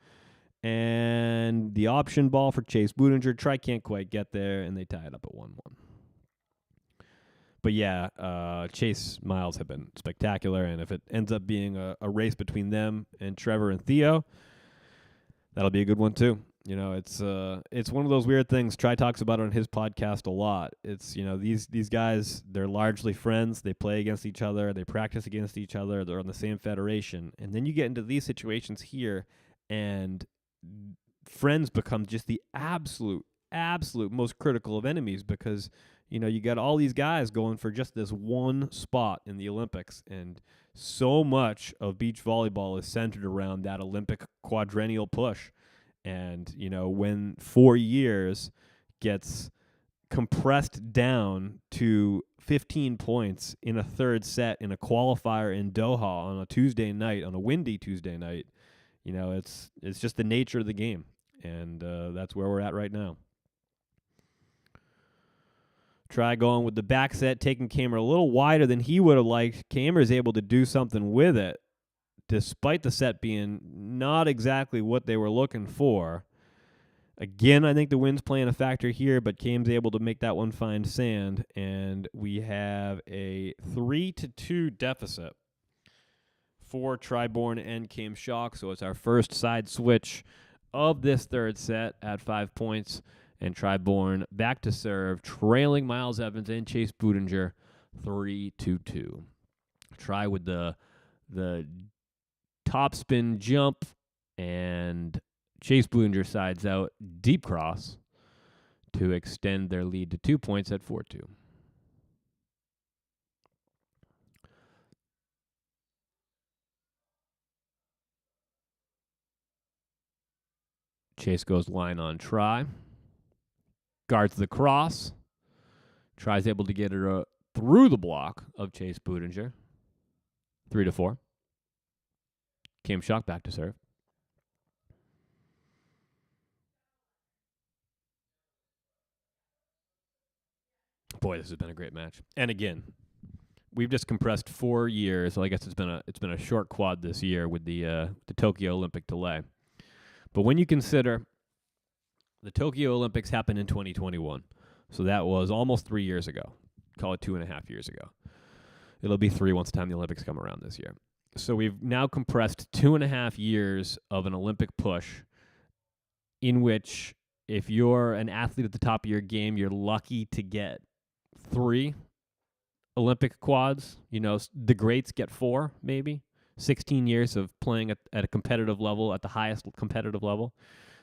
Speaker 1: And the option ball for Chase Budinger. Tri can't quite get there, and they tie it up at 1-1. But yeah, Chase Miles have been spectacular, and if it ends up being a race between them and Trevor and Theo, that'll be a good one too. It's one of those weird things. Tri talks about it on his podcast a lot. It's these guys, they're largely friends. They play against each other. They practice against each other. They're on the same federation, and then you get into these situations here, and friends become just the absolute most critical of enemies because. You got all these guys going for just this one spot in the Olympics, and so much of beach volleyball is centered around that Olympic quadrennial push. And, when 4 years gets compressed down to 15 points in a third set in a qualifier in Doha on a Tuesday night, on a windy Tuesday night, it's just the nature of the game. And that's where we're at right now. Try going with the back set, taking Kamer a little wider than he would have liked. Kamer is able to do something with it, despite the set being not exactly what they were looking for. Again, I think the wind's playing a factor here, but Kamer's able to make that one find sand, and we have a 3-2 deficit for Triborn and Came Shock. So it's our first side switch of this third set at 5 points. And Triborn back to serve, trailing Miles Evans and Chase Budinger 3-2. Tri with the top spin jump, and Chase Budinger sides out deep cross to extend their lead to 2 points at 4-2. Chase goes line on Tri. Guards the cross. Tries able to get it through the block of Chase Budinger. 3-4. Came Shock back to serve. Boy, this has been a great match. And again, we've just compressed 4 years. So I guess it's been a short quad this year with the Tokyo Olympic delay. But when you consider the Tokyo Olympics happened in 2021, so that was almost 3 years ago. Call it 2.5 years ago. It'll be 3 once the time the Olympics come around this year. So we've now compressed 2.5 years of an Olympic push in which if you're an athlete at the top of your game, you're lucky to get 3 Olympic quads. The greats get 4, maybe. 16 years of playing at a competitive level, at the highest competitive level.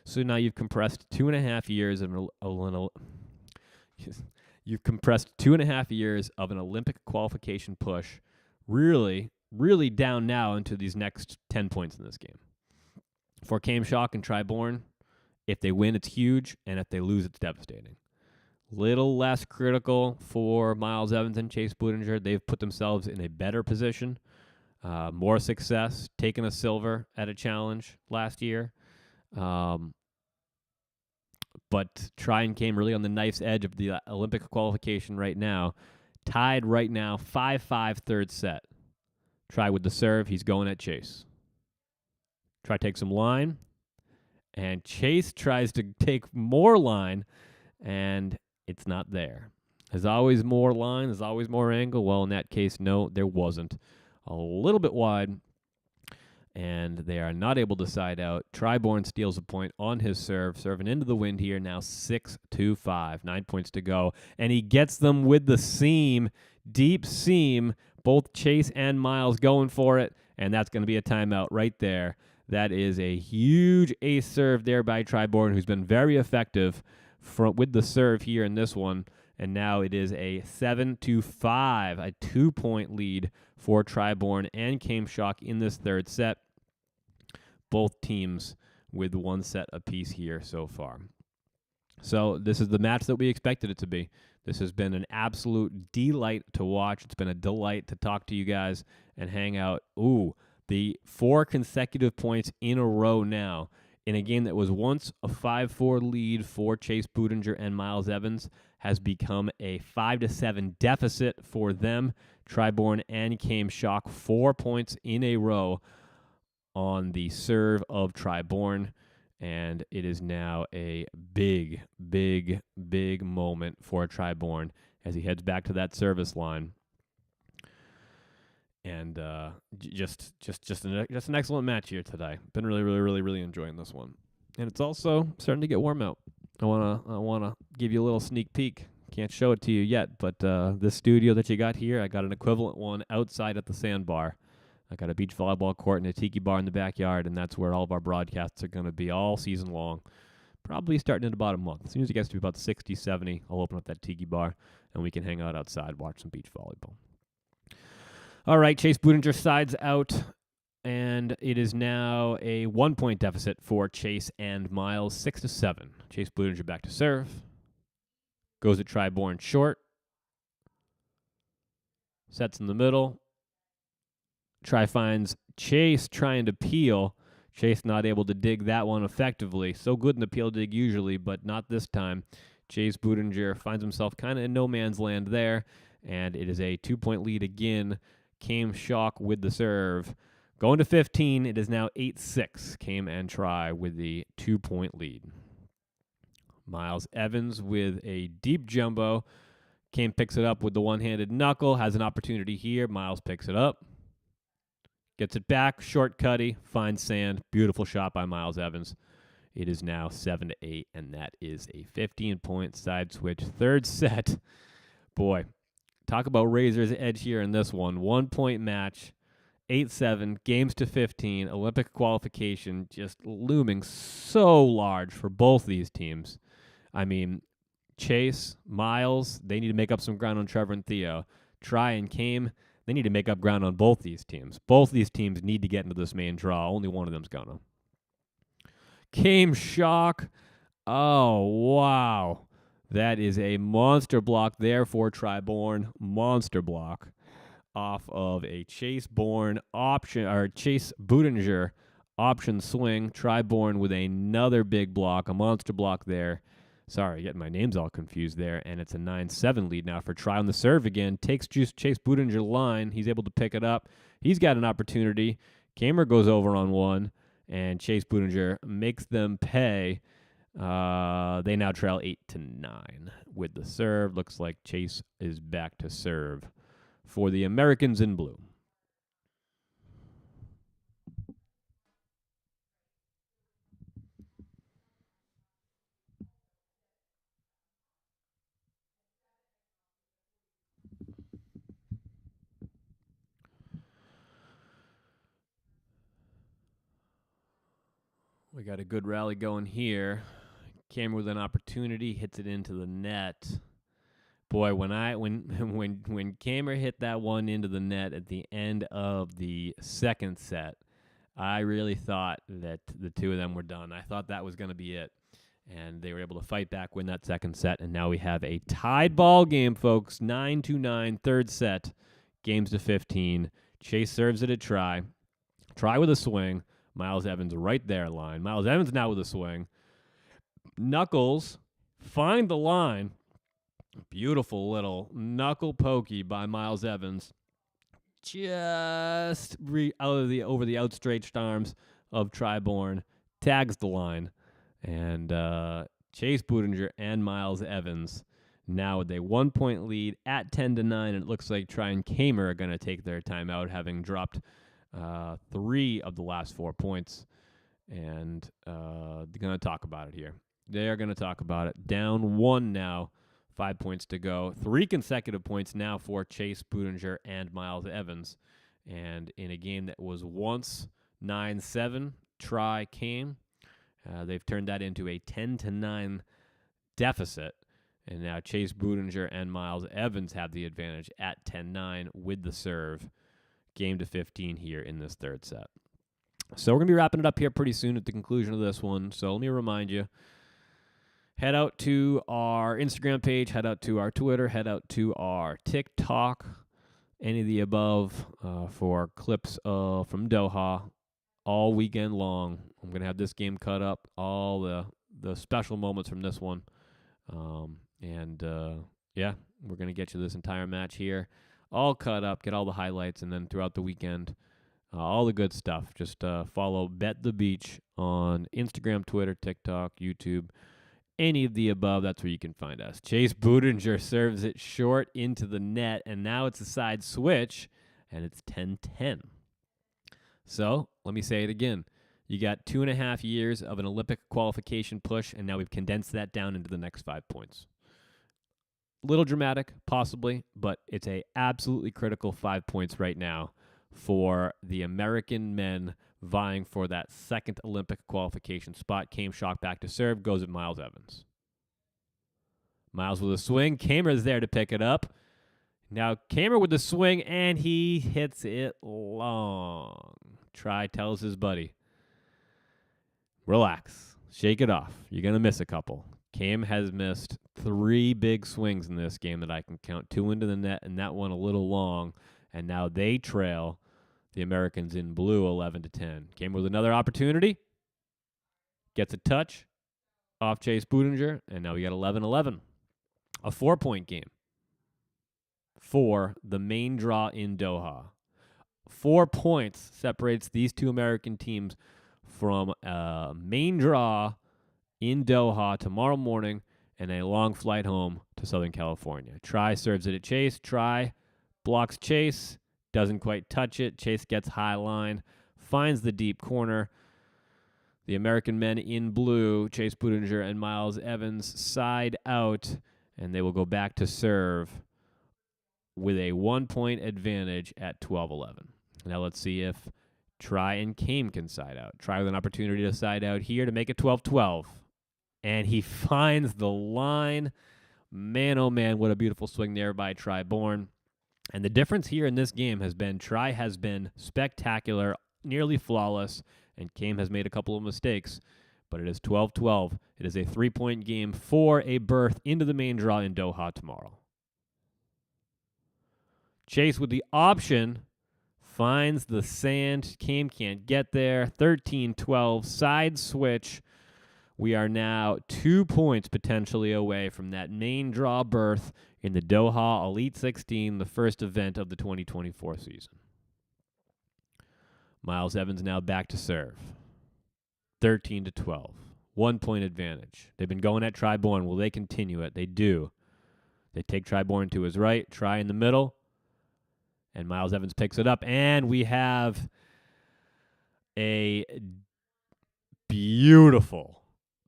Speaker 1: So now you've compressed 2.5 years of you've compressed 2.5 years of an Olympic qualification push, really, really down now into these next 10 points in this game. For Chaim Shock and Tri, if they win, it's huge, and if they lose, it's devastating. Little less critical for Miles Evans and Chase Budinger. They've put themselves in a better position, more success, taking a silver at a challenge last year. But Tri and Chaim really on the knife's edge of the Olympic qualification right now. Tied right now, 5-5 third set. Tri with the serve. He's going at Chase. Tri takes some line, and Chase tries to take more line, and it's not there. There's always more line. There's always more angle. Well, in that case, no, there wasn't. A little bit wide, and they are not able to side out. Triborn steals a point on his serve, serving into the wind here. Now 6-5, 9 points to go, and he gets them with the seam, deep seam. Both Chase and Miles going for it, and that's going to be a timeout right there. That is a huge ace serve there by Triborn, who's been very effective with the serve here in this one. And now it is a 7-5, a 2-point lead for Triborn and Chaim Shock in this third set. Both teams with one set apiece here so far. So this is the match that we expected it to be. This has been an absolute delight to watch. It's been a delight to talk to you guys and hang out. Ooh, the 4 consecutive points in a row now in a game that was once a 5-4 lead for Chase Budinger and Miles Evans has become a 5-7 deficit for them. Triborn and Chaim Shock 4 points in a row on the serve of Triborn, and it is now a big, big, big moment for Triborn as he heads back to that service line. And just an excellent match here today. Been really enjoying this one, and it's also starting to get warm out. I wanna give you a little sneak peek. Can't show it to you yet, but this studio that you got here, I got an equivalent one outside at the sandbar. I got a beach volleyball court and a tiki bar in the backyard, and that's where all of our broadcasts are going to be all season long. Probably starting in about a month. As soon as it gets to about 60, 70, I'll open up that tiki bar, and we can hang out outside, watch some beach volleyball. All right, Chase Budinger sides out, and it is now a 1-point deficit for Chase and Miles, 6-7. Chase Budinger back to serve. Goes at Triborn short. Sets in the middle. Tri finds Chase trying to peel. Chase not able to dig that one effectively. So good in the peel dig usually, but not this time. Chase Budinger finds himself kind of in no man's land there, and it is a 2-point lead again. Chaim Shock with the serve. Going to 15, it is now 8-6. Chaim and Tri with the 2-point lead. Miles Evans with a deep jumbo. Chaim picks it up with the one-handed knuckle. Has an opportunity here. Miles picks it up. Gets it back. Short cutty. Finds sand. Beautiful shot by Miles Evans. It is now 7-8, and that is a 15-point side switch. Third set. Boy, talk about razor's edge here in this one. 1-point match. 8-7. Games to 15. Olympic qualification just looming so large for both these teams. I mean, Chase, Miles, they need to make up some ground on Trevor and Theo. Tri and Chaim, they need to make up ground on both these teams. Both these teams need to get into this main draw. Only one of them's gonna. Chaim Shock. Oh, wow. That is a monster block there for Triborn. Monster block off of a Chase Budinger option swing. Triborn with another big block, a monster block there. Sorry, getting my names all confused there, and it's a 9-7 lead now for Tri on the serve again. Takes Chase Budinger line. He's able to pick it up. He's got an opportunity. Kamer goes over on one, and Chase Budinger makes them pay. They now trail 8-9 with the serve. Looks like Chase is back to serve for the Americans in blue. We We got a good rally going here. Cameron with an opportunity, hits it into the net. Boy, when Cameron hit that one into the net at the end of the second set, I really thought that the two of them were done. I thought that was going to be it. And they were able to fight back, win that second set, and now we have a tied ball game, folks. 9-9, third set, games to 15. Chase serves it at Tri. Tri with a swing. Miles Evans right there line. Miles Evans now with a swing. Knuckles find the line. Beautiful little knuckle pokey by Miles Evans. Just over the outstretched arms of Triborn. Tags the line. And Chase Budinger and Miles Evans now with a 1-point lead at 10-9. And it looks like Tri and Kamer are going to take their timeout, having dropped 3 of the last 4 points, and they're going to talk about it here. They're going to talk about it. Down 1 now, 5 points to go. 3 consecutive points now for Chase Budinger and Miles Evans. And in a game that was once 9-7, Tri came. They've turned that into a 10-9 deficit. And now Chase Budinger and Miles Evans have the advantage at 10-9 with the serve. Game to 15 here in this third set. So we're going to be wrapping it up here pretty soon at the conclusion of this one. So let me remind you, head out to our Instagram page, head out to our Twitter, head out to our TikTok, any of the above for clips from Doha all weekend long. I'm going to have this game cut up, all the special moments from this one. Yeah, we're going to get you this entire match here all cut up, get all the highlights, and then throughout the weekend, all the good stuff. Just follow Bet the Beach on Instagram, Twitter, TikTok, YouTube, any of the above. That's where you can find us. Chase Budinger serves it short into the net, and now it's a side switch, and it's 10-10. So let me say it again. You got 2.5 years of an Olympic qualification push, and now we've condensed that down into the next 5 points. Little dramatic, possibly, but it's a absolutely critical 5 points right now for the American men vying for that second Olympic qualification spot. Came shock back to serve, goes at Miles Evans. Miles with a swing. Kamer's there to pick it up. Now Kamer with the swing, and he hits it long. Tri tells his buddy, relax, shake it off. You're going to miss a couple. Cam has missed 3 big swings in this game that I can count. 2 into the net, and that one a little long. And now they trail the Americans in blue 11-10. Cam with another opportunity. Gets a touch off Chase Budinger, and now we got 11-11. A 4-point game for the main draw in Doha. 4 points separates these two American teams from a main draw in Doha tomorrow morning and a long flight home to Southern California. Tri serves it at Chase. Tri blocks Chase, doesn't quite touch it. Chase gets high line, finds the deep corner. The American men in blue, Chase Budinger and Miles Evans, side out, and they will go back to serve with a 1-point advantage at 12-11. Now let's see if Tri and Kame can side out. Tri with an opportunity to side out here to make it 12-12. And he finds the line. Man, oh man, what a beautiful swing there by Triborn. And the difference here in this game has been Tri has been spectacular, nearly flawless, and Kame has made a couple of mistakes. But it is 12-12. It is a 3-point game for a berth into the main draw in Doha tomorrow. Chase with the option finds the sand. Kame can't get there. 13-12, side switch. We are now 2 points potentially away from that main draw berth in the Doha Elite 16, the first event of the 2024 season. Miles Evans now back to serve. 13-12. 1-point advantage. They've been going at Triborn. Will they continue it? They do. They take Triborn to his right. Tri in the middle. And Miles Evans picks it up. And we have a beautiful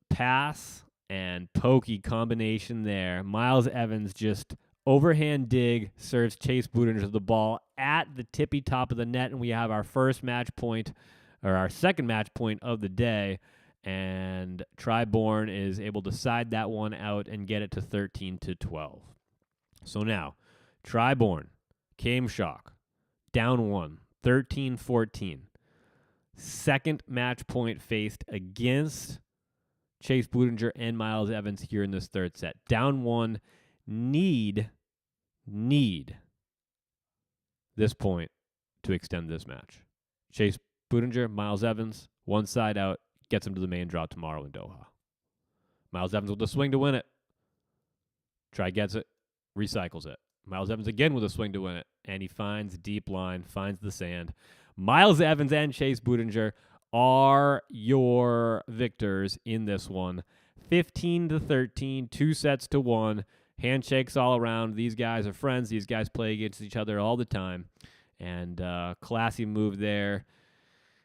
Speaker 1: pass and pokey combination there. Miles Evans just overhand dig, serves Chase Budinger the ball at the tippy top of the net, and we have our first match point, or our second match point of the day. and Tri-Born is able to side that one out and get it to 13-12. So now, Tri-Born, came shock, down 1, 13-14. Second match point faced against Chase Budinger and Miles Evans here in this third set. Down 1, need this point to extend this match. Chase Budinger, Miles Evans, one side out, gets him to the main draw tomorrow in Doha. Miles Evans with a swing to win it. Tri gets it, recycles it. Miles Evans again with a swing to win it, and he finds deep line, finds the sand. Miles Evans and Chase Budinger are your victors in this one. 15-13, 2-1. Handshakes all around. These guys are friends. These guys play against each other all the time. And classy move there.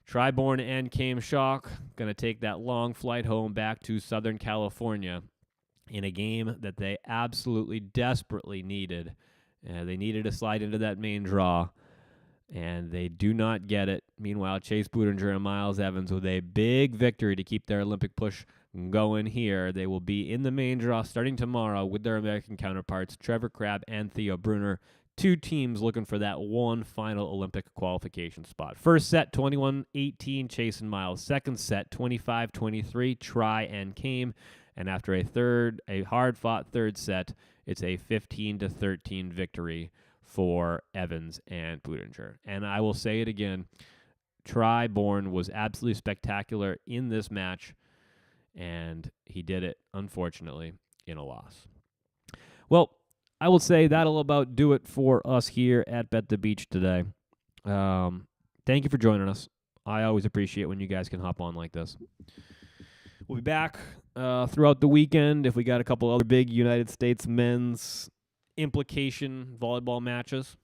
Speaker 1: Tri-Born and Came Shock going to take that long flight home back to Southern California in a game that they absolutely desperately needed. They needed to slide into that main draw, and they do not get it. Meanwhile, Chase Budinger and Miles Evans with a big victory to keep their Olympic push going here. They will be in the main draw starting tomorrow with their American counterparts, Trevor Crabb and Theo Brunner. Two teams looking for that one final Olympic qualification spot. First set, 21-18, Chase and Miles. Second set, 25-23, Tri and Came. And after a hard-fought third set, it's a 15-13 victory for Evans and Budinger. And I will say it again, Tri-Born was absolutely spectacular in this match, and he did it, unfortunately, in a loss. Well, I will say that'll about do it for us here at Bet the Beach today. Thank you for joining us. I always appreciate when you guys can hop on like this. We'll be back throughout the weekend if we got a couple other big United States men's implication volleyball matches.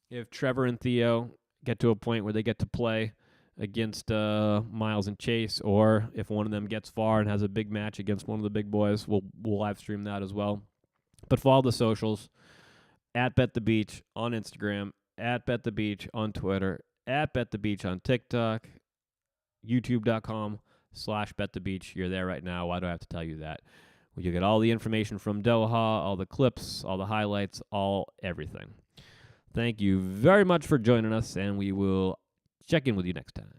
Speaker 1: If Trevor and Theo get to a point where they get to play against Miles and Chase, or if one of them gets far and has a big match against one of the big boys, we'll live stream that as well. But follow the socials, at Bet the Beach on Instagram, at Bet the Beach on Twitter, at Bet the Beach on TikTok, youtube.com/Bet the Beach. You're there right now. Why do I have to tell you that? Well, you get all the information from Doha, all the clips, all the highlights, everything. Thank you very much for joining us, and we will check in with you next time.